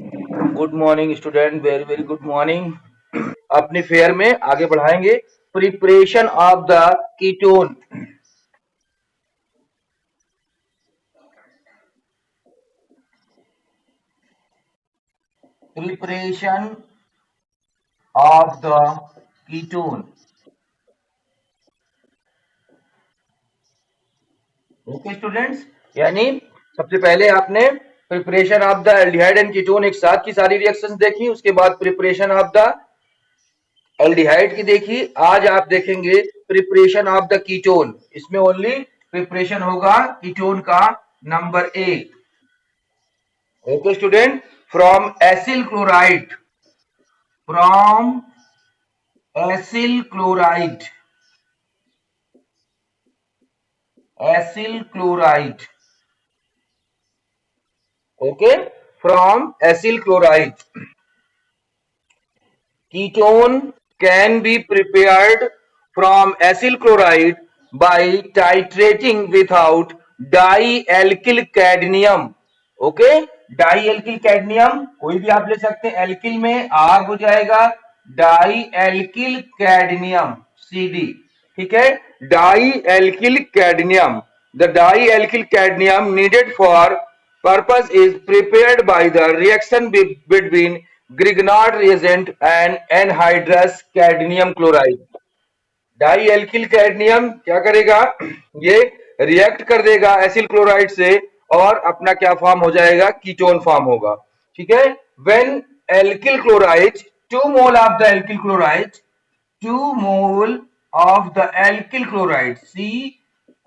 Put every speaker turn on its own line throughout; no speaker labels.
Good morning student, very very good morning. अपनी fair में आगे बढ़ाएंगे preparation of the ketone. Preparation of the ketone. Okay students, यानी सबसे पहले आपने preparation of the aldehyde and ketone एक साथ की सारी रिएक्शंस देखी, उसके बाद प्रिपरेशन ऑफ द एल्डिहाइड की देखी। आज आप देखेंगे प्रिपरेशन ऑफ द कीटोन। इसमें ओनली प्रिपरेशन होगा कीटोन का, नंबर एक। Okay student, from acyl chloride, from acyl chloride, acyl chloride. Okay, from acyl chloride ketone can be prepared from acyl chloride by titrating without dialkyl cadmium. Okay, dialkyl cadmium कोई भी आप ले सकते हैं, alkyl में are हो जाएगा डाईएल्किल cadmium Cd। ठीक है, dialkyl cadmium, the dialkyl cadmium needed for purpose is prepared by the reaction between Grignard reagent and anhydrous cadmium chloride। Dialkyl cadmium क्या करेगा, ये रिएक्ट कर देगा एसिल क्लोराइड से और अपना क्या फॉर्म हो जाएगा, कीटोन फॉर्म होगा। ठीक है, when alkyl chloride, 2 mole of the alkyl chloride, 2 mole of the alkyl chloride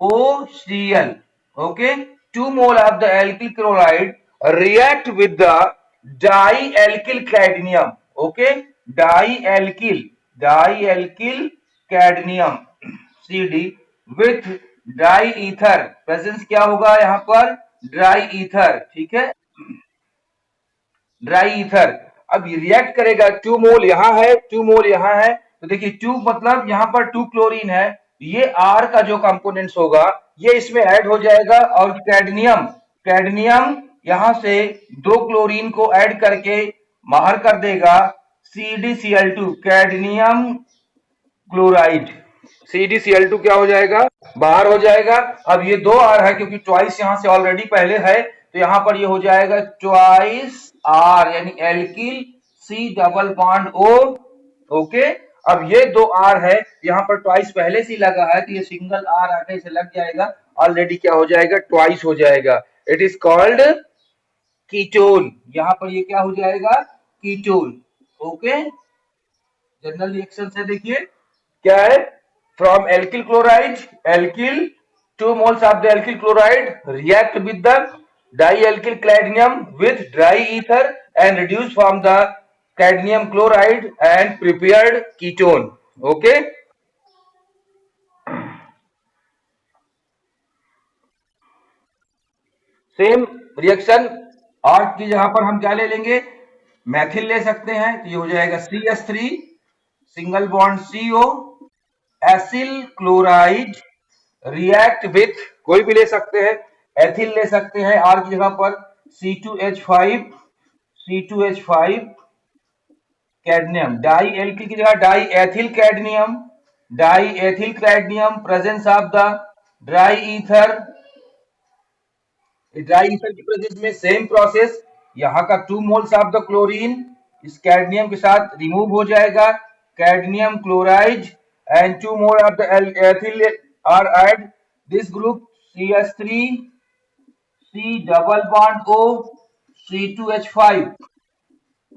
COCl, okay, 2 mole of the alkyl chloride react with the dialkyl cadmium, okay, dialkyl cadmium Cd with dry ether. Presence क्या होगा यहाँ पर, dry ether. ठीक है, dry ether. अब react करेगा, 2 मोल यहाँ है, 2 मोल यहाँ है, तो देखिए 2 मतलब यहाँ पर 2 क्लोरीन है, ये R का जो कंपोनेंट्स होगा ये इसमें ऐड हो जाएगा और कैडमियम, कैडमियम यहां से 2 क्लोरीन को ऐड करके बाहर कर देगा CdCl2, कैडमियम क्लोराइड। CdCl2 क्या हो जाएगा, बाहर हो जाएगा। अब ये 2 R है क्योंकि ट्वाइस यहां से ऑलरेडी पहले है, तो यहां पर ये हो जाएगा ट्वाइस R, यानी alkyl C double bond O। Okay, अब ये 2 R है, यहाँ पर ट्वाइस पहले से लगा है, तो ये सिंगल R आके इसे लग जाएगा, ऑलरेडी क्या हो जाएगा, ट्वाइस हो जाएगा। It is called ketone. यहाँ पर ये क्या हो जाएगा, कीटोन। ओके, जनरल रिएक्शन से देखिए क्या है, from alkyl chloride, alkyl 2 moles of the alkyl chloride react with the dialkyl cadmium with dry ether and reduce from the cadmium chloride and prepared ketone। okay, same reaction और की जगह पर हम क्या ले लेंगे, मैथिल ले सकते हैं, तो ये हो जाएगा CH3 single bond CO, acyl chloride react with, कोई भी ले सकते हैं, एथिल ले सकते हैं R की जगह पर, C2H5, C2H5 cadmium, di alkyl की जगह die ethyl cadmium, die ethyl cadmium, presence of the dry ether. Dry ether की प्रेजेंस में सेम प्रोसेस, यहाँ का 2 मोल्स ऑफ द क्लोरीन इस कैडमियम के साथ रिमूव हो जाएगा, cadmium chloride and 2 more of the ethyl are add, this group CH3 C double bond O C2H5।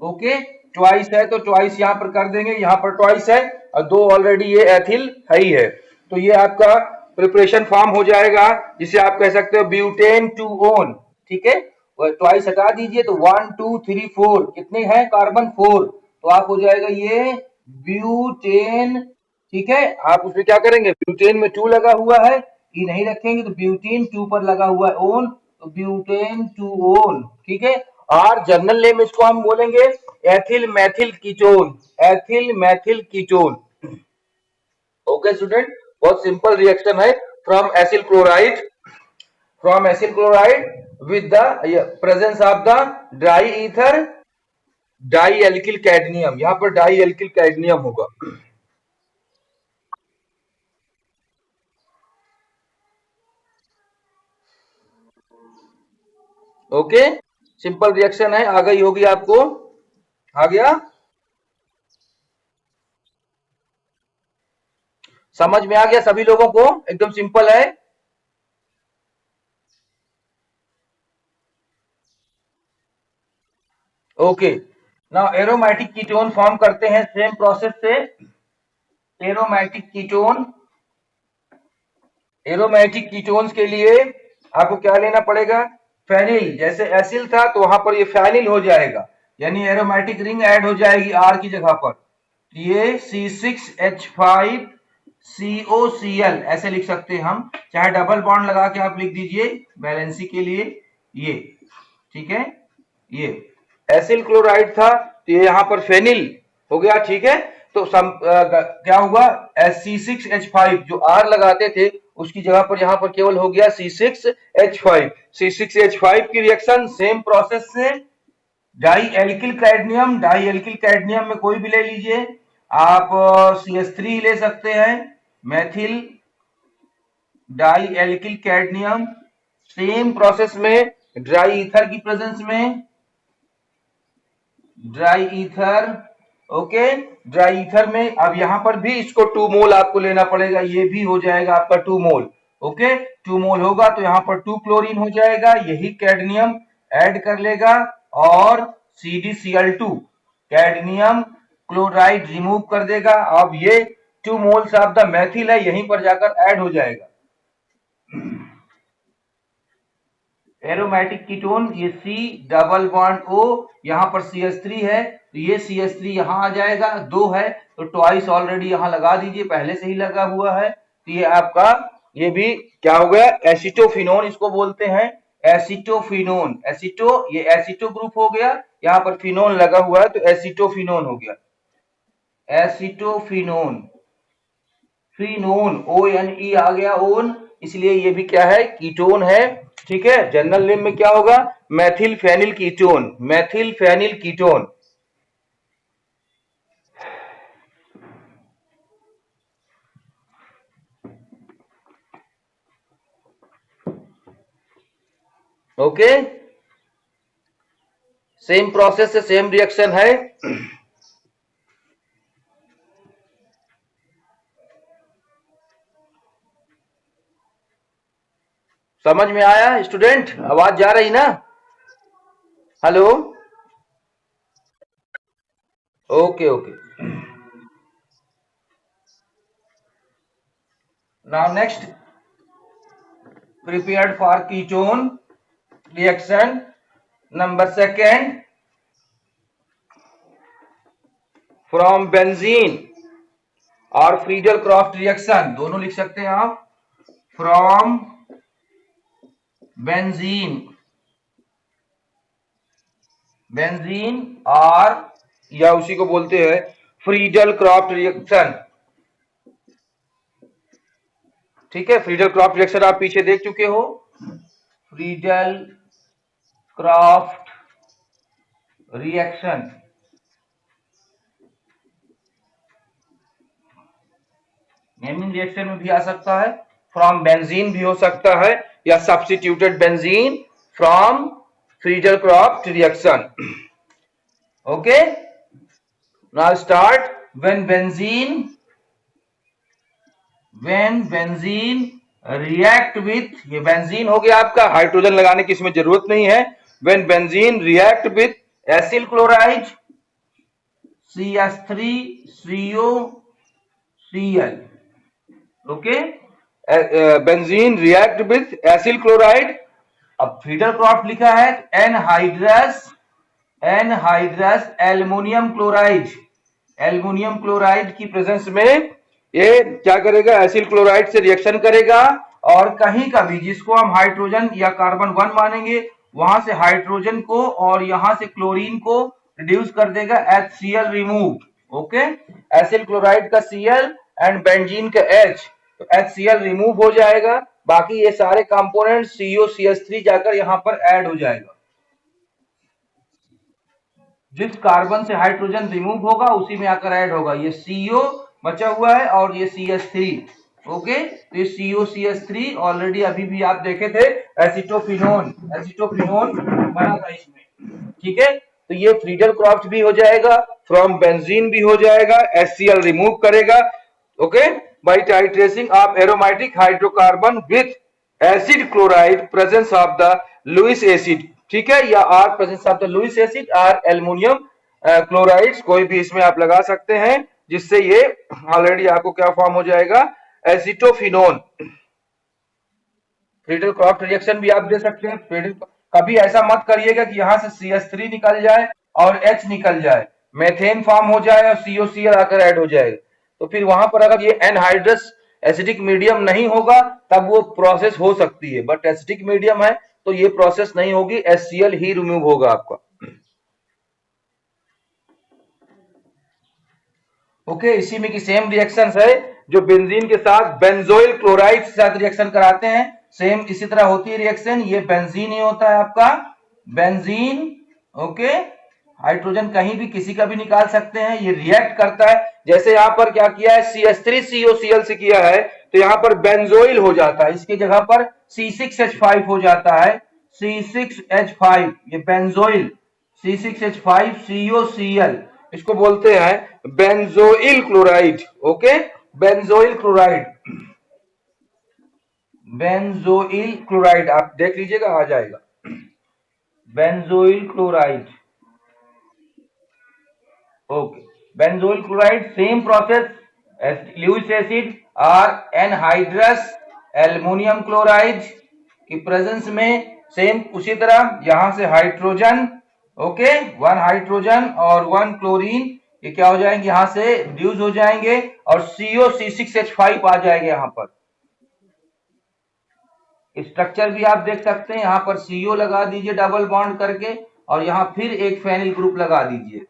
Okay, twice है तो ट्वाइस यहाँ पर कर देंगे, यहाँ पर ट्वाइस है और 2 ऑलरेडी ये एथिल है ही है, तो ये आपका प्रिपरेशन फॉर्म हो जाएगा, जिसे आप कह सकते हो ब्यूटेन 2-ओन। ठीक है, ट्वाइस हटा दीजिए तो 1 2 3 4 कितने हैं, कार्बन 4, तो आप हो जाएगा ये ब्यूटेन। ठीक है, आप उसमें क्या करेंगे, ब्यूटेन में 2 लगा हुआ है, ये नहीं रखेंगे तो ब्यूटेन 2 पर लगा हुआ है ओन, तो ब्यूटेन 2-ओन। ठीक है, और जर्नल नेम इसको हम बोलेंगे ethyl Maithil ketone, ethyl Maithil ketone. Okay student, बहुत सिंपल रिएक्शन है, from acyl chloride, from acyl chloride with the presence of the dry ether di alkyl cadmium, यहाँ पर डाई एल्किल कैडमियम होगा। ओके, सिंपल रिएक्शन है, आ गई होगी आपको, आ गया, समझ में आ गया सभी लोगों को, एकदम सिंपल है। Okay, now aromatic ketone form करते हैं सेम प्रोसेस से। एरोमेटिक कीटोन, एरोमेटिक कीटोन्स के लिए आपको क्या लेना पड़ेगा, फेनिल, जैसे एसिल था तो वहां पर ये फेनिल हो जाएगा, यानी एरोमेटिक रिंग ऐड हो जाएगी आर की जगह पर। ये C6H5COCl ऐसे लिख सकते हैं हम, चाहे डबल बॉन्ड लगा के आप लिख दीजिए बैलेंसी के लिए, ये ठीक है। ये एसिल क्लोराइड था तो ये यहाँ पर फेनिल हो गया, ठीक है। तो क्या हुआ, C6H5 जो आर लगाते थे उसकी जगह पर यहाँ पर केवल हो गया C6H5। C6H5 की रिएक्शन सेम प्रोसेस से di alkyl cadmium, di alkyl cadmium में कोई भी ले लीजिए आप, CH3 ले सकते हैं, methyl di alkyl cadmium, same process में ड्राई ईथर की प्रेजेंस में, dry ether, okay, dry ether में अब यहां पर भी इसको 2 मोल आपको लेना पड़ेगा, ये भी हो जाएगा आपका 2 मोल। ओके, 2 मोल होगा तो यहां पर 2 क्लोरीन हो जाएगा, यही कैडमियम ऐड कर लेगा और CdCl2 कैडमियम क्लोराइड रिमूव कर देगा। अब ये 2 मोल्स ऑफ द मैथिल है यहीं पर जाकर ऐड हो जाएगा। एरोमेटिक कीटोन, ये C डबल बॉन्ड O, यहाँ पर CH3 है तो ये CH3 यहाँ आ जाएगा, 2 है तो ट्वाइस ऑलरेडी यहाँ लगा दीजिए, पहले से ही लगा हुआ है, तो ये आपका ये भी क्या हो गया, एसिटोफिनोन इसको बोलते हैं, एसिटोफिनोन, एसिटो ये एसिटो ग्रुप हो गया, यहाँ पर फिनोन लगा हुआ है तो एसिटोफिनोन हो गया, एसिटोफिनोन, फिनोन ONE आ गया ओन, इसलिए ये भी क्या है, कीटोन है, ठीक है। जनरल नेम में क्या होगा, methyl phenyl ketone, methyl phenyl ketone. Okay, same process से सेम रिएक्शन है। समझ में आया स्टूडेंट, आवाज जा रही ना, hello, okay okay. Now next, prepared for ketone reaction number second, from benzene और फ्रीडल क्रॉफ्ट रिएक्शन दोनों लिख सकते हैं आप, फ्रॉम बेंजीन, बेंजीन और या उसी को बोलते हैं फ्रीडल क्रॉफ्ट रिएक्शन, ठीक है। फ्रीडल क्रॉफ्ट रिएक्शन आप पीछे देख चुके हो, Friedel Crafts reaction, naming reaction में भी आ सकता है, फ्रॉम बेंजीन भी हो सकता है या substituted benzene from Friedel Crafts reaction. Okay, now start, when benzene react with, ये बेंजीन हो गया आपका, हाइड्रोजन लगाने की इसमें जरूरत नहीं है, when benzene react with acyl chloride CH3COCl, okay, benzene react with acyl chloride. अब फ्रीडल क्रॉफ्ट लिखा है, anhydrous aluminium chloride, aluminium chloride की प्रेजेंस में ये क्या करेगा, एसिल क्लोराइड से रिएक्शन करेगा और कहीं का भी जिसको हम हाइड्रोजन या कार्बन 1 मानेंगे वहां से हाइड्रोजन को और यहां से क्लोरीन को रिड्यूस कर देगा, HCl remove, okay, acyl chloride का Cl एंड बेंजीन का H, तो HCl रिमूव हो जाएगा, बाकी ये सारे कंपोनेंट COCH3 जाकर यहां पर ऐड हो जाएगा। जिस कार्बन से हाइड्रोजन रिमूव होगा उसी में आकर ऐड होगा। ये CO बचा हुआ है और ये CH3। ओके, तो ये COCH3 ऑलरेडी अभी भी आप देखे थे एसिटोफिनोन बना था इसमें। ठीक है, तो ये फ्रीडल क्रॉफ्ट भी हो जाएगा, फ्रॉम बेंजीन भी हो जाएगा, HCl रिमूव करेगा। Okay, by titrating of aromatic hydrocarbon with acid chloride presence of the Lewis acid. ठीक है, या or presence of the Lewis acid or aluminium chlorides, कोई भी इसमें आप लगा सकते हैं, जिससे ये ऑलरेडी आपको क्या फॉर्म हो जाएगा, एसिटोफिनोन। फ्रीडल क्रॉफ्ट रिएक्शन भी आप दे सकते हैं। कभी ऐसा मत करिएगा कि यहां से CH3 निकल जाए और H निकल जाए, मेथेन फॉर्म हो जाए और COCl आकर ऐड हो जाएगा, तो फिर वहां पर अगर ये एनहाइड्रस एसिडिक मीडियम नहीं होगा तब वो प्रोसेस हो सकती है, बट एसिडिक मीडियम है तो ये प्रोसेस नहीं होगी, HCl ही रिमूव होगा आपका। ओके, इसी में की सेम रिएक्शंस है जो बेंजीन के साथ बेंजोइल क्लोराइड के साथ रिएक्शन कराते हैं, सेम इसी तरह होती है रिएक्शन। ये बेंजीन ही होता है आपका, बेंजीन। ओके, हाइड्रोजन कहीं भी किसी का भी निकाल सकते हैं, ये रिएक्ट करता है। जैसे यहां पर क्या किया है, CH3COCl से किया है, तो यहां पर बेंजोइल हो जाता है, इसकी जगह पर C6H5 हो जाता है, C6H5, ये बेंजोइल, C6H5COCl, इसको बोलते हैं benzoyl chloride. Okay, benzoyl chloride, benzoyl chloride आप देख लीजिएगा, आ जाएगा benzoyl chloride. Okay, benzoyl chloride same process, Lewis acid और एनहाइड्रस एल्युमिनियम क्लोराइड की प्रेजेंस में सेम उसी तरह यहां से हाइड्रोजन, ओके, 1 हाइड्रोजन और 1 क्लोरीन, ये क्या हो जाएंगे, यहां से रिड्यूस हो जाएंगे और COC6H5 आ जाएंगे। यहां पर स्ट्रक्चर भी आप देख सकते हैं, यहां पर CO लगा दीजिए डबल बॉन्ड करके और यहां फिर एक फेनिल ग्रुप लगा दीजिए,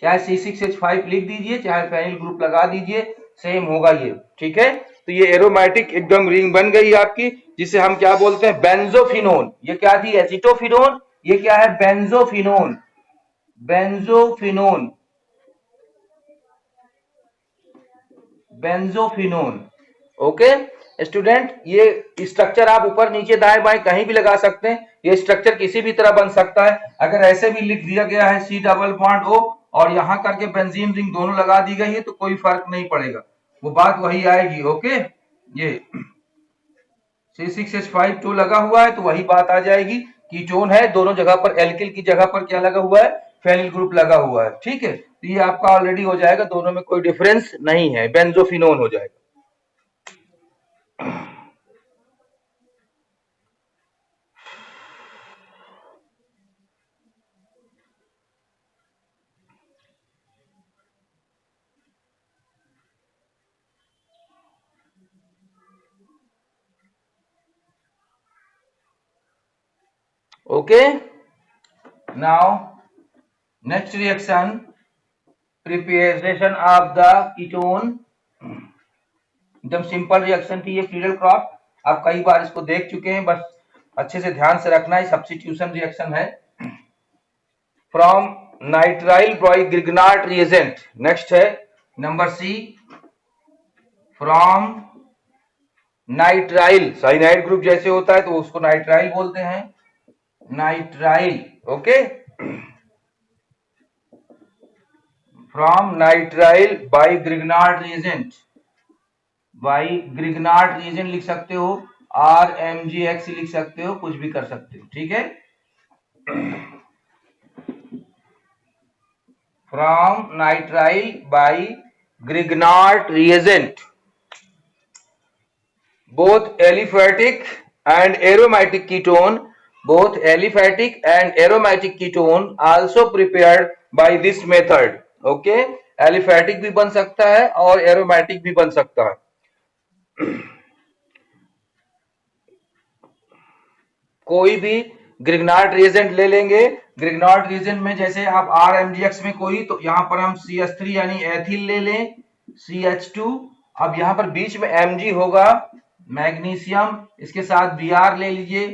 चाहे C6H5 लिख दीजिए चाहे फेनिल ग्रुप लगा दीजिए, सेम होगा ये। ठीक है, तो ये एरोमेटिक एकदम रिंग बन गई आपकी, जिसे हम क्या बोलते हैं, बेंजोफिनोन। ये क्या थी, एसिटोफिनोन, ये क्या है, benzophenone, benzophenone, benzophenone. Okay student, ये स्ट्रक्चर आप ऊपर नीचे दाएं बाएं कहीं भी लगा सकते हैं, ये स्ट्रक्चर किसी भी तरह बन सकता है। अगर ऐसे भी लिख दिया गया है C डबल बॉन्ड O और यहां करके बेंजीन रिंग दोनों लगा दी गई है तो कोई फर्क नहीं पड़ेगा, वो बात वही आएगी। ओके, ये C6H5 लगा हुआ है तो वही बात आ जाएगी, कीटोन है, दोनों जगह पर एल्किल की जगह पर क्या लगा हुआ है, फेनिल ग्रुप लगा हुआ है। ठीक है, तो ये आपका ऑलरेडी हो जाएगा, दोनों में कोई डिफरेंस नहीं है, बेंजोफिनोन हो जाएगा। Okay, now next reaction, preparation of the ketone, एकदम सिंपल रिएक्शन थी ये, फ्रीडल क्रॉफ्ट, आप कई बार इसको देख चुके हैं, बस अच्छे से ध्यान से रखना है, सब्स्टिट्यूशन रिएक्शन है। From nitrile by Grignard reagent, next है number C, from nitrile, cyanide group जैसे होता है तो उसको नाइट्राइल बोलते हैं, nitrile. Okay, from nitrile by Grignard reagent, by Grignard reagent लिख सकते हो, RMGX लिख सकते हो, कुछ भी कर सकते हो। ठीक है, from nitrile by Grignard reagent, both aliphatic and aromatic ketone, both aliphatic and aromatic ketone also prepared by this method. Okay, aliphatic भी बन सकता है और aromatic भी बन सकता है। कोई भी ग्रिग्नार्ड रिएजेंट ले लेंगे, ग्रिग्नार्ड रिएजेंट में जैसे आप RMGX में कोई, तो यहां पर हम CH3 यानी एथिल ले लें, CH2, अब यहां पर बीच में Mg होगा, मैग्नीशियम, इसके साथ Br ले लीजिए।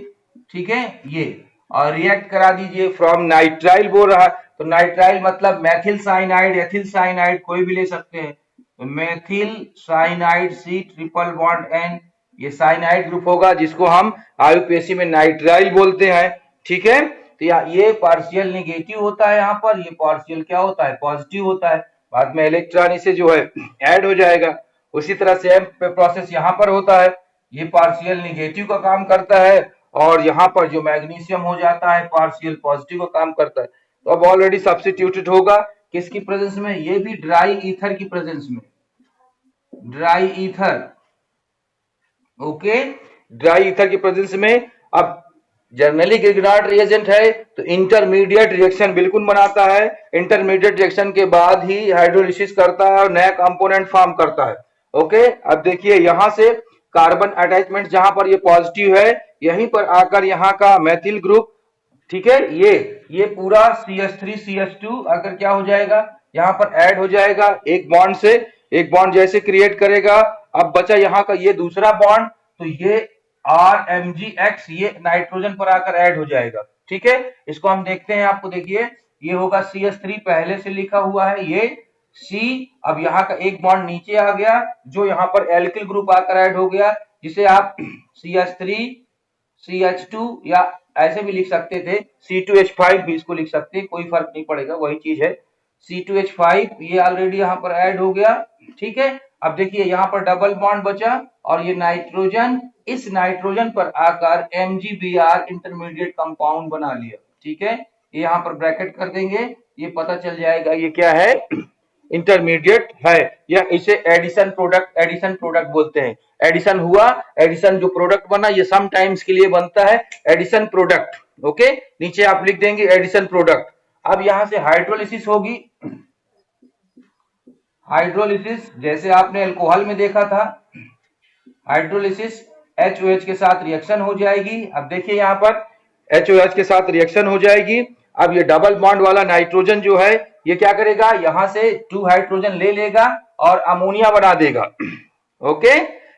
ठीक है, ये और रिएक्ट करा दीजिए, फ्रॉम नाइट्राइल बोल रहा है तो नाइट्राइल मतलब मैथिल साइनाइड, एथिल साइनाइड कोई भी ले सकते हैं। तो methyl cyanide C triple bond N, ये साइनाइड ग्रुप होगा जिसको हम आयुपेसी में नाइट्राइल बोलते हैं। ठीक है, तो ये पार्शियल नेगेटिव होता है, यहाँ पर ये पार्शियल क्या होता है, पॉजिटिव होता है। बाद में इलेक्ट्रॉन इसे जो है ऐड हो जाएगा। उसी तरह सेम प्रोसेस यहाँ पर होता है, ये पार्शियल नेगेटिव का काम करता है और यहाँ पर जो मैग्नीशियम हो जाता है पार्शियल पॉजिटिव का काम करता है। तो अब ऑलरेडी सब्स्टिट्यूटेड होगा किसकी प्रेजेंस में, ये भी ड्राई ईथर की प्रेजेंस में, dry ether. Okay, dry ether की प्रेजेंस में। अब जनरली ग्रिग्नार्ड रिएजेंट है तो इंटरमीडिएट रिएक्शन बिल्कुल बनाता है, इंटरमीडिएट रिएक्शन के बाद ही हाइड्रोलिसिस करता है और नया कंपोनेंट फॉर्म करता है। ओके, अब देखिए यहां से कार्बन अटैचमेंट जहां पर ये पॉजिटिव है, यहीं पर आकर यहाँ का मैथिल ग्रुप, ठीक है, ये पूरा CH3CH2 आकर क्या हो जाएगा, यहाँ पर ऐड हो जाएगा एक बॉन्ड से, एक बॉन्ड जैसे क्रिएट करेगा। अब बचा यहाँ का ये दूसरा बॉन्ड, तो ये RMgX ये नाइट्रोजन पर आकर ऐड हो जाएगा। ठीक है, इसको हम देखते हैं, आपको देखिए ये होगा CH3 पहले से लिखा हुआ है, ये C, अब यहाँ का एक बॉन्ड नीचे आ गया जो यहाँ पर एल्किल ग्रुप आकर ऐड हो गया, जिसे आप CH3 CH2 या ऐसे भी लिख सकते थे, C2H5 भी इसको लिख सकते हैं, कोई फर्क नहीं पड़ेगा, वही चीज है। C2H5 ये ऑलरेडी यहाँ पर ऐड हो गया। ठीक है, अब देखिए यहाँ पर डबल बॉन्ड बचा और ये नाइट्रोजन इस नाइट्रोजन पर आकर MgBr इंटरमीडिएट कंपाउंड बना लिया। ठीक है, ये यहाँ पर ब्रैकेट कर देंगे, ये पता चल जाएगा ये क्या है, इंटरमीडिएट है, या इसे एडिशन प्रोडक्ट बोलते हैं। एडिशन हुआ, एडिशन जो प्रोडक्ट बना ये सम टाइम्स के लिए बनता है एडिशन प्रोडक्ट। ओके, नीचे आप लिख देंगे एडिशन प्रोडक्ट। अब यहां से हाइड्रोलिसिस होगी, हाइड्रोलिसिस जैसे आपने अल्कोहल में देखा था, हाइड्रोलिसिस HOH के साथ रिएक्शन हो जाएगी। अब देखिए यहाँ पर HOH के साथ रिएक्शन हो जाएगी। अब ये डबल बॉन्ड वाला नाइट्रोजन जो है ये क्या करेगा, यहां से 2 हाइड्रोजन ले लेगा और अमोनिया बना देगा। ओके,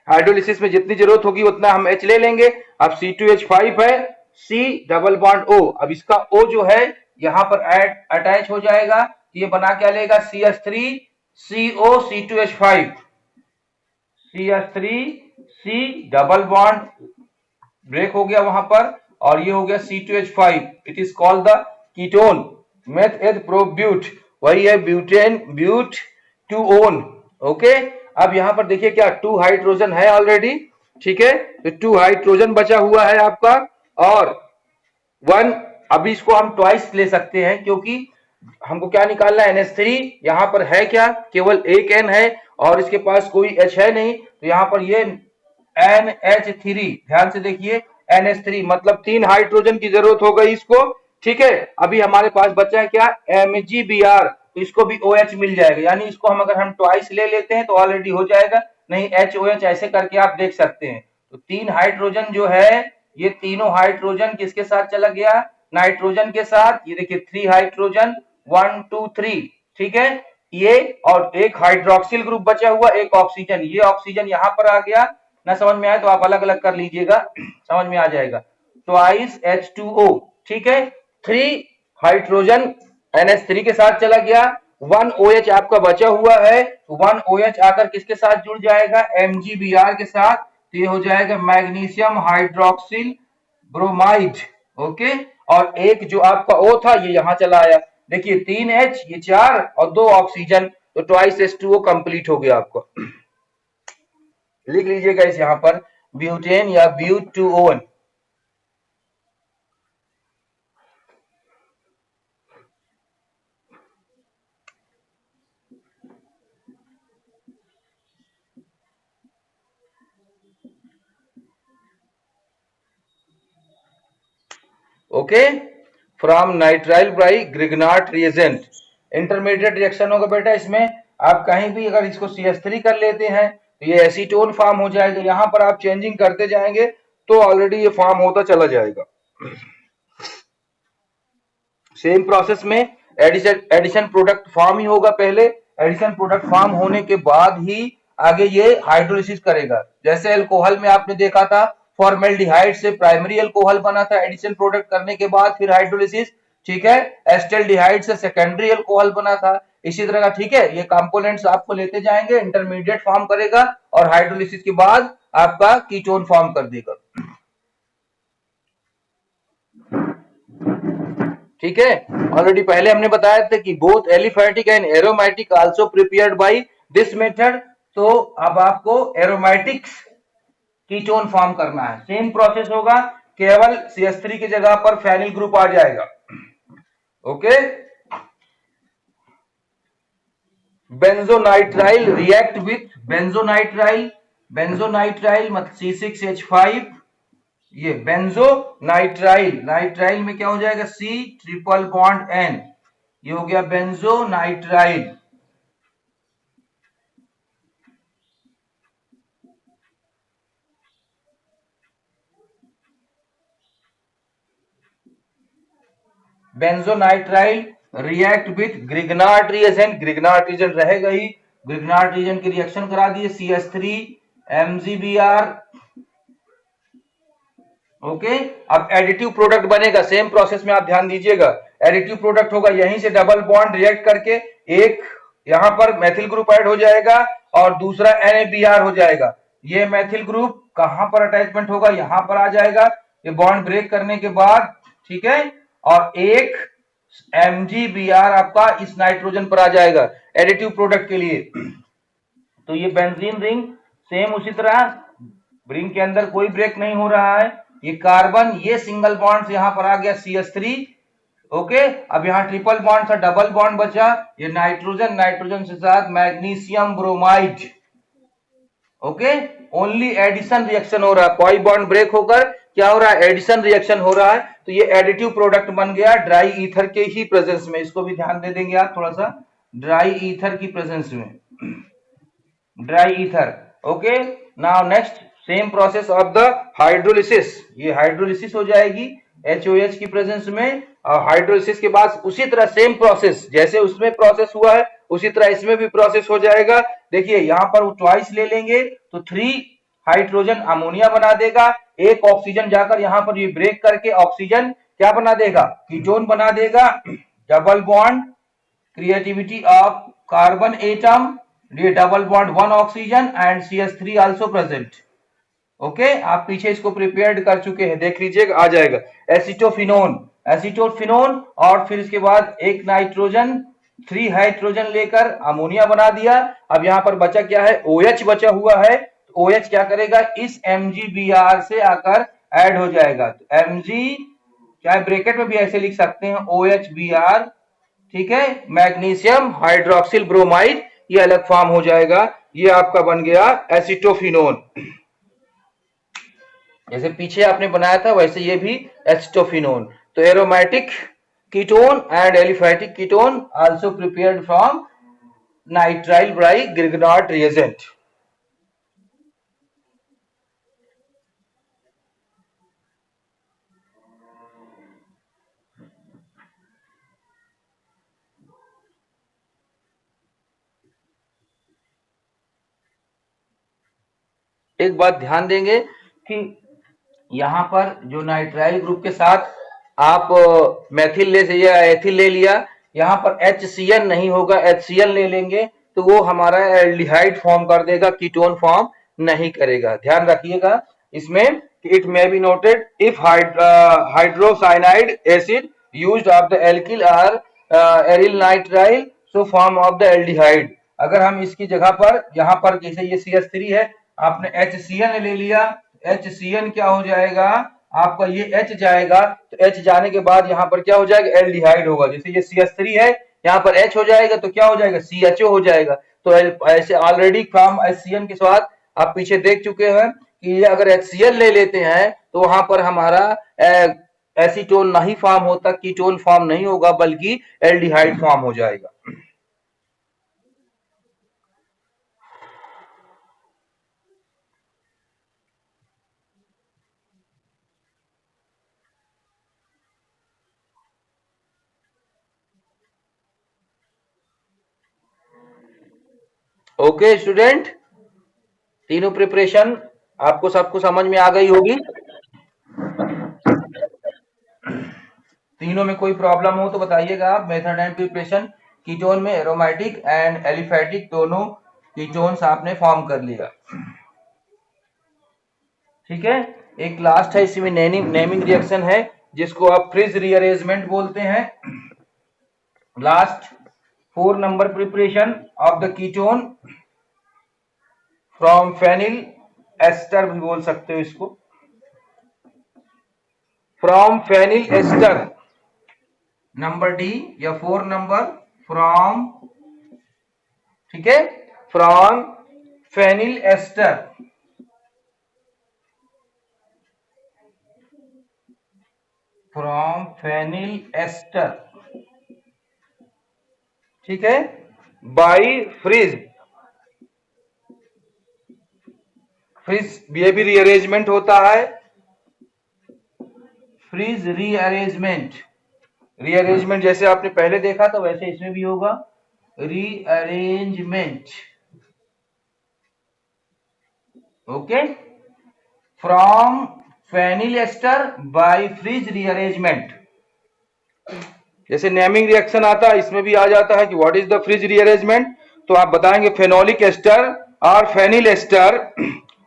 हाइड्रोलिसिस में जितनी जरूरत होगी उतना हम H ले लेंगे। अब C2H5 है, C डबल बॉन्ड O, अब इसका O जो है यहाँ पर अटैच हो जाएगा, ये बना क्या लेगा, CH3CO C2H5, CH3C double bond break हो गया वहां पर, और ये हो गया C2H5, it is called the ketone meth eth probut, वही है ब्यूटेन ब्यूट 2-ओन। ओके, अब यहां पर देखिए क्या 2 हाइड्रोजन है ऑलरेडी। ठीक है, तो 2 हाइड्रोजन बचा हुआ है आपका और 1, अभी इसको हम ट्वाइस ले सकते हैं क्योंकि हमको क्या निकालना है, NH3, यहां पर है क्या, केवल एक N है और इसके पास कोई H है नहीं, तो यहां पर ये NH3, ध्यान से देखिए NH3 मतलब 3 हाइड्रोजन की जरूरत हो गई इसको। ठीक है, अभी हमारे पास बचा है क्या, MgBr, तो इसको भी OH मिल जाएगा, यानी इसको हम अगर हम ट्वाइस ले लेते हैं तो ऑलरेडी हो जाएगा, नहीं HOH ऐसे करके आप देख सकते हैं। तो 3 हाइड्रोजन जो है ये तीनों हाइड्रोजन किसके साथ चला गया, नाइट्रोजन के साथ, ये देखिए 3 हाइड्रोजन 1 2 3। ठीक है, ये और एक हाइड्रोक्सिल ग्रुप बचा हुआ, एक ऑक्सीजन, ये ऑक्सीजन यहाँ पर आ गया। ना समझ में आए तो आप अलग अलग कर लीजिएगा, समझ में आ जाएगा। ट्वाइस H2O, ठीक है, 3 हाइड्रोजन NH3 के साथ चला गया, 1 OH आपका बचा हुआ है, 1 OH आकर किसके साथ जुड़ जाएगा, MgBr के साथ, तो ये हो जाएगा मैग्नीशियम हाइड्रोक्सिल ब्रोमाइड। ओके, और एक जो आपका O था ये यहां चला आया, देखिए 3H, ये 4 और 2 ऑक्सीजन, तो ट्वाइस H2O कंप्लीट हो गया आपको। लिख लीजिएगा इस यहां पर ब्यूटेन या but two one. Okay, from nitrile by Grignard reagent, intermediate reaction होगा बेटा। इसमें आप कहीं भी अगर इसको CH3 कर लेते हैं तो ये एसीटोन फॉर्म हो जाएगा, यहां पर आप चेंजिंग करते जाएंगे तो ऑलरेडी ये फॉर्म होता चला जाएगा। सेम प्रोसेस में एडिशन प्रोडक्ट फॉर्म ही होगा पहले, एडिशन प्रोडक्ट फॉर्म होने के बाद ही आगे ये हाइड्रोलिसिस करेगा। जैसे अल्कोहल में आपने देखा था फॉर्मेल्डिहाइड से प्राइमरी अल्कोहल बना था, एडिशन प्रोडक्ट करने के बाद फिर हाइड्रोलिसिस, ठीक है, एस्टल्डिहाइड से सेकेंडरी अल्कोहल बना था, इसी तरह का। ठीक है, ये कंपोनेंट्स आपको लेते जाएंगे, इंटरमीडिएट फॉर्म करेगा और हाइड्रोलिसिस के बाद आपका कीटोन फॉर्म कर देगा। ठीक है, ऑलरेडी पहले हमने बताया था कि both aliphatic and aromatic also prepared by this method. तो अब आपको एरोमेटिक कीटोन फॉर्म करना है, सेम प्रोसेस होगा, केवल CH3 की जगह पर फेनिल ग्रुप आ जाएगा। ओके, बेंजोनाइट्राइल रिएक्ट विथ बेंजोनाइट्राइल, बेंजोनाइट्राइल मतलब C6H5, ये बेंजो नाइट्राइल, नाइट्राइल में क्या हो जाएगा C ट्रिपल बॉन्ड N, ये हो गया benzo nitrile. Benzonitrile react with Grignard reagent, Grignard reagent रहेगा ही, ग्रिग्नार्ड रिएजेंट की रिएक्शन करा दिए CH3 MgBr। ओके, अब एडिटिव प्रोडक्ट बनेगा, सेम प्रोसेस में आप ध्यान दीजिएगा। एडिटिव प्रोडक्ट होगा, यहीं से डबल बॉन्ड रिएक्ट करके एक यहां पर मैथिल ग्रुप ऐड हो जाएगा और दूसरा NaBr हो जाएगा। ये मैथिल ग्रुप कहां पर अटैचमेंट होगा, यहां पर आ जाएगा, ये बॉन्ड ब्रेक करने के बाद। ठीक है, और एक MgBr आपका इस नाइट्रोजन पर आ जाएगा एडिटिव प्रोडक्ट के लिए। तो ये बेंजीन रिंग सेम उसी तरह, रिंग के अंदर कोई ब्रेक नहीं हो रहा है, ये कार्बन, ये सिंगल बॉन्ड यहां पर आ गया CH3। ओके, अब यहां ट्रिपल बॉन्ड था, डबल बॉन्ड बचा, ये नाइट्रोजन, नाइट्रोजन के साथ magnesium bromide. Okay, only addition reaction हो रहा है, कोई बॉन्ड ब्रेक होकर क्या हो रहा है, एडिशन रिएक्शन हो रहा है। तो ये एडिटिव प्रोडक्ट बन गया ड्राई ईथर के ही प्रेजेंस में, इसको भी ध्यान दे देंगे आप थोड़ा सा, ड्राई ईथर की प्रेजेंस में, dry ether. Okay, now next same process of the hydrolysis, ये हाइड्रोलिसिस हो जाएगी HOH की प्रेजेंस में, और हाइड्रोलिसिस के बाद उसी तरह सेम प्रोसेस जैसे उसमें प्रोसेस हुआ है उसी तरह इसमें भी प्रोसेस हो जाएगा। देखिए यहां पर ट्वाइस ले लेंगे तो 3 हाइड्रोजन अमोनिया बना देगा, एक ऑक्सीजन जाकर यहां पर ये ब्रेक करके ऑक्सीजन क्या बना देगा, कीटोन बना देगा। Double bond creativity of carbon atom, ये double bond 1 oxygen and CH3 also present. Okay, आप पीछे इसको प्रिपेयर्ड कर चुके हैं, देख लीजिएगा आ जाएगा एसिटोफिनोन, एसिटोफिनोन, और फिर इसके बाद एक नाइट्रोजन 3 हाइड्रोजन लेकर अमोनिया बना दिया। अब यहां पर बचा क्या है, OH बचा हुआ है, तो OH क्या करेगा, इस MgBr से आकर ऐड हो जाएगा। तो Mg, चाहे ब्रैकेट में भी ऐसे लिख सकते हैं OHBr, ठीक है, मैग्नीशियम हाइड्रोक्सिल ब्रोमाइड, ये अलग फॉर्म हो जाएगा, ये आपका बन गया एसिटोफिनोन। जैसे पीछे आपने बनाया था वैसे ये भी एसिटोफिनोन। तो aromatic ketone and aliphatic ketone also prepared from nitrile by Grignard reagent. एक बात ध्यान देंगे कि यहां पर जो नाइट्राइल ग्रुप के साथ आप मैथिल ले या एथिल ले लिया, यहां पर HCN नहीं होगा, HCl ले लेंगे तो वो हमारा एल्डिहाइड फॉर्म कर देगा, कीटोन फॉर्म नहीं करेगा। ध्यान रखिएगा इसमें, it may be noted if hydrocyanide acid used of the alkyl or aryl nitrile so form of the aldehyde. अगर हम इसकी जगह पर यहां पर जैसे ये CH3 है, आपने HCN ले लिया, HCN क्या हो जाएगा आपका, ये H जाएगा, तो H जाने के बाद यहाँ पर क्या हो जाएगा, एल्डिहाइड होगा। जैसे ये CH3 है, यहाँ पर H हो जाएगा तो क्या हो जाएगा, CHO हो जाएगा। तो ऐसे ऑलरेडी फ्रॉम HCN के साथ आप पीछे देख चुके हैं कि ये अगर HCl ले लेते हैं तो वहां पर हमारा एसीटोन नहीं फॉर्म होता, कीटोन फॉर्म नहीं होगा, बल्कि एल्डिहाइड फॉर्म हो जाएगा। ओके स्टूडेंट, तीनों प्रिपरेशन आपको सबको समझ में आ गई होगी। तीनों में कोई प्रॉब्लम हो तो बताइएगा आप। मेथड एंड प्रिपरेशन, कीटोन में एरोमेटिक एंड एलिफेटिक दोनों कीटोन्स आपने फॉर्म कर लिया। ठीक है, एक लास्ट है इसमें नेमिंग रिएक्शन है जिसको आप फ्रिज रीअरेंजमेंट बोलते हैं। Last 4 number preparation of the ketone from phenyl ester भी बोल सकते हो इसको, from phenyl ester. Number D या 4 नंबर फ्रॉम, ठीक है, from phenyl ester, from phenyl ester, ठीक है, बाई फ्रिज। फ्रिज ये भी रीअरेंजमेंट होता है, फ्रिज रीअरेंजमेंट। रीअरेंजमेंट जैसे आपने पहले देखा तो वैसे इसमें भी होगा rearrangement. Okay, from phenyl ester by Fries rearrangement. जैसे नेमिंग रिएक्शन आता है इसमें भी आ जाता है कि what is the Fries rearrangement, तो आप बताएंगे फेनोलिक एस्टर और फेनिल एस्टर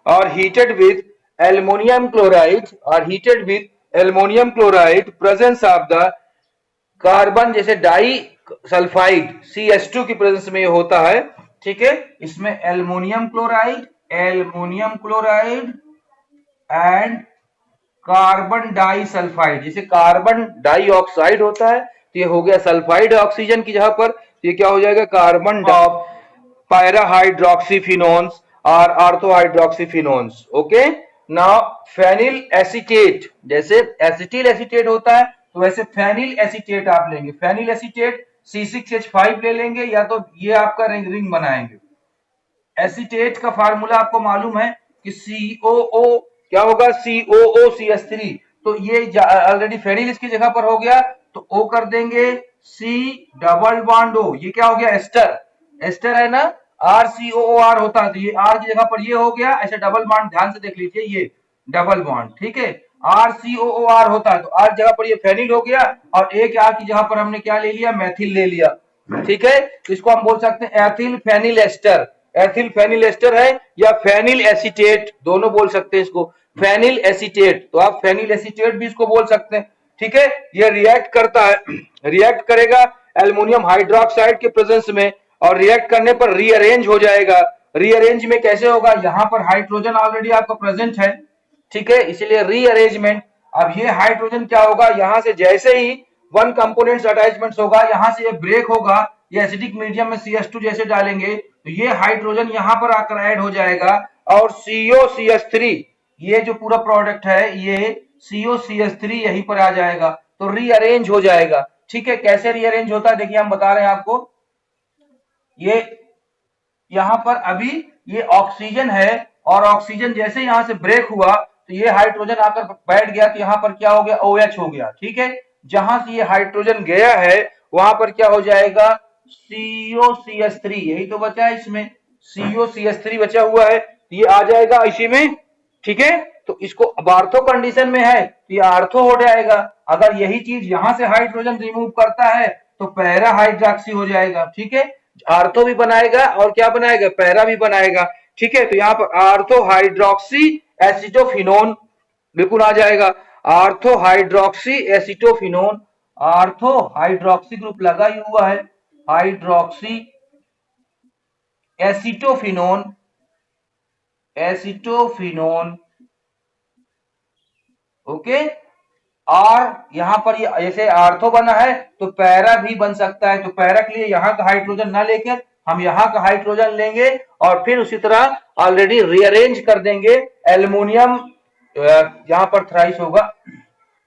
और हीटेड विद एल्युमिनियम क्लोराइड और heated with aluminium chloride presence of the carbon, जैसे डाई सल्फाइड CH2 की प्रेजेंस में ये होता है। ठीक है, इसमें aluminium chloride and carbon di sulphide, जैसे कार्बन डाइऑक्साइड होता है तो ये हो गया सल्फाइड ऑक्सीजन की जगह पर, ये क्या हो जाएगा कार्बन पैराहाइड्रोक्सीफिनोन्स और ऑर्थोहाइड्रोक्सीफिनोन्स। ओके, नाउ फेनिल एसीटेट, जैसे एसिटिल एसीटेट होता है तो वैसे फेनिल एसीटेट आप लेंगे, फेनिल एसीटेट C6H5 ले लेंगे या तो ये आपका रिंग बनाएंगे। एसीटेट का फार्मूला आपको मालूम है कि COO क्या होगा, COOCH3, तो ये ऑलरेडी फेनिल इसकी जगह पर हो गया तो O कर देंगे, C डबल बॉन्ड O, ये क्या हो गया एस्टर है ना, RCOOR होता है तो ये R की जगह पर ये हो गया, ऐसे डबल बॉन्ड ध्यान से देख लीजिए, ये डबल बॉन्ड, ठीक है, RCOOR होता है तो R जगह पर ये फेनिल हो गया और एक R की जगह पर हमने क्या ले लिया, मैथिल ले लिया। ठीक है, तो इसको हम बोल सकते हैं ethyl phenyl ester, ethyl phenyl ester है या फेनिल एसीटेट, दोनों बोल सकते हैं इसको, फेनिल एसीटेट, तो आप फेनिल एसीटेट भी इसको बोल सकते हैं। ठीक है, ये रिएक्ट करता है, रिएक्ट करेगा एल्युमिनियम हाइड्रोक्साइड के प्रेजेंस में और रिएक्ट करने पर रीअरेंज हो जाएगा। रीअरेंज में कैसे होगा, यहां पर हाइड्रोजन ऑलरेडी आपका प्रेजेंट है, ठीक है, इसलिए रीअरेंजमेंट। अब ये हाइड्रोजन क्या होगा, यहां से जैसे ही वन कंपोनेंट्स अटैचमेंट्स होगा, यहां से ये ब्रेक होगा, ये एसिडिक मीडियम में CH2 जैसे डालेंगे तो ये हाइड्रोजन यहां पर आकर ऐड हो जाएगा और COCH3, ये जो पूरा प्रोडक्ट है ये COCH3 यहीं पर आ जाएगा तो रीअरेंज हो जाएगा। ठीक है, कैसे रीअरेंज होता है देखिए हम बता रहे हैं आपको, ये यहां पर अभी ये ऑक्सीजन है और ऑक्सीजन जैसे यहां से ब्रेक हुआ तो ये हाइड्रोजन आकर बैठ गया तो यहां पर क्या हो गया, OH हो गया। ठीक है, जहां से ये हाइड्रोजन गया है वहां पर क्या हो जाएगा, COCH3, यही तो बचा है इसमें, COCH3 बचा हुआ है तो ये आ जाएगा इसी में। ठीक है, तो इसको अब आर्थो कंडीशन में है तो ये आर्थो हो जाएगा। अगर यही चीज यहां से हाइड्रोजन रिमूव करता है तो पैरा हाइड्रोक्सी हो जाएगा। ठीक है, आर्थो भी बनाएगा और क्या बनाएगा, पैरा भी बनाएगा। ठीक है, तो यहाँ पर आर्थो हाइड्रोक्सी एसिटोफिनोन बिल्कुल आ जाएगा, ortho hydroxy acetophenone, ortho hydroxy group लगा ही हुआ है, हाइड्रोक्सी एसिटोफिनोन, एसिटोफिनोन। ओके, और यहां पर ये जैसे आर्थो बना है तो पैरा भी बन सकता है, तो पैरा के लिए यहां का हाइड्रोजन ना लेकर हम यहां का हाइड्रोजन लेंगे और फिर उसी तरह ऑलरेडी रीअरेंज कर देंगे। एल्युमिनियम यहां पर थ्राइस होगा,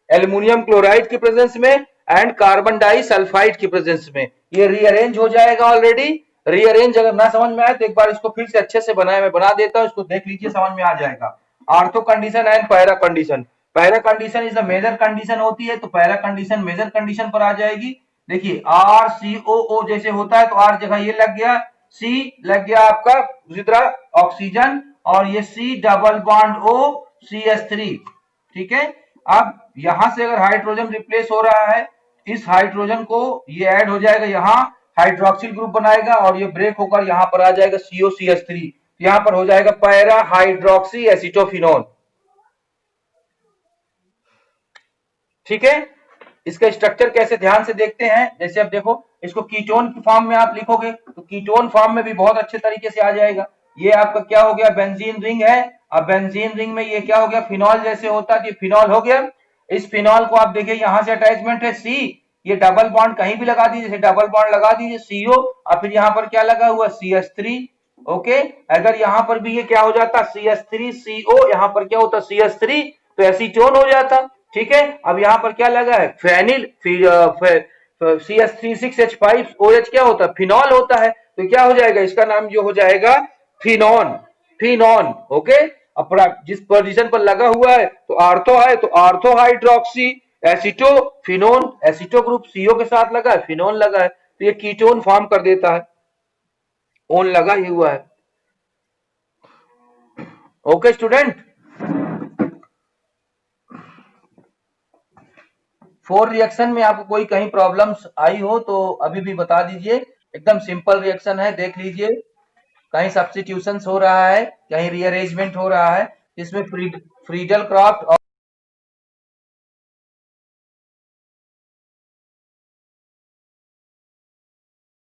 एल्युमिनियम क्लोराइड की प्रेजेंस में एंड कार्बन डाई सल्फाइड की प्रेजेंस में ये रीअरेंज हो जाएगा ऑलरेडी। रीअरेंज अगर ना समझ में आए तो एक बार इसको फिर से अच्छे से बनाया, मैं बना देता हूं, इसको देख लीजिए समझ में आ जाएगा। Ortho condition and para condition, para condition is a major condition होती है तो पैरा कंडीशन मेजर कंडीशन पर आ जाएगी। देखिए RCOO जैसे होता है तो R जगह ये लग गया, C लग गया आपका उसी तरह ऑक्सीजन और ये C double bond O CH3। ठीक है, अब यहां से अगर हाइड्रोजन रिप्लेस हो रहा है इस हाइड्रोजन को ये ऐड हो जाएगा यहाँ, हाइड्रोक्सिल ग्रुप बनाएगा और ये ब्रेक होकर यहाँ पर आ जाएगा COCH3, यहाँ पर हो जाएगा पैरा हाइड्रोक्सी एसिटोफिनोन। ठीक है, इसका स्ट्रक्चर कैसे ध्यान से देखते हैं। जैसे अब देखो, इसको कीटोन की फॉर्म में आप लिखोगे तो कीटोन फॉर्म में भी बहुत अच्छे तरीके से आ जाएगा। ये आपका क्या हो गया, बेंजीन रिंग है। अब बेंजीन रिंग में ये क्या हो गया, फिनॉल जैसे होता है, फिनॉल हो गया। इस फिनॉल को आप देखिए यहां से अटैचमेंट है C, ये डबल बॉन्ड कहीं भी लगा दीजिए, जैसे डबल बॉन्ड लगा दीजिए CO, और फिर यहाँ पर क्या लगा हुआ CH3। ओके, अगर यहाँ पर भी ये क्या हो जाता CH3CO, यहाँ पर क्या होता CH3, तो एसीटोन हो जाता। ठीक है, अब यहाँ पर क्या लगा है, फेनिल, CH36H5OH क्या होता है, फिनॉल होता है, तो क्या हो जाएगा, इसका नाम जो हो जाएगा फिनॉन, फिनॉन। ओके, अब जिस पोजीशन पर लगा हुआ है तो आर्थो है, तो आर्थो हाइड्रोक्सी एसिटो फिनोन, एसिटो ग्रुप CO के साथ लगा है, फिनोन लगा है, तो ये कीटोन फॉर्म कर देता है, ओन लगा ही हुआ है। ओके स्टूडेंट, 4 रिएक्शन में आपको कोई कहीं प्रॉब्लम्स आई हो तो अभी भी बता दीजिए, एकदम सिंपल रिएक्शन है, देख लीजिए। कहीं सब्स्टिट्यूशन हो रहा है, कहीं रीअरेंजमेंट हो रहा है, इसमें फ्रीडल क्राफ्ट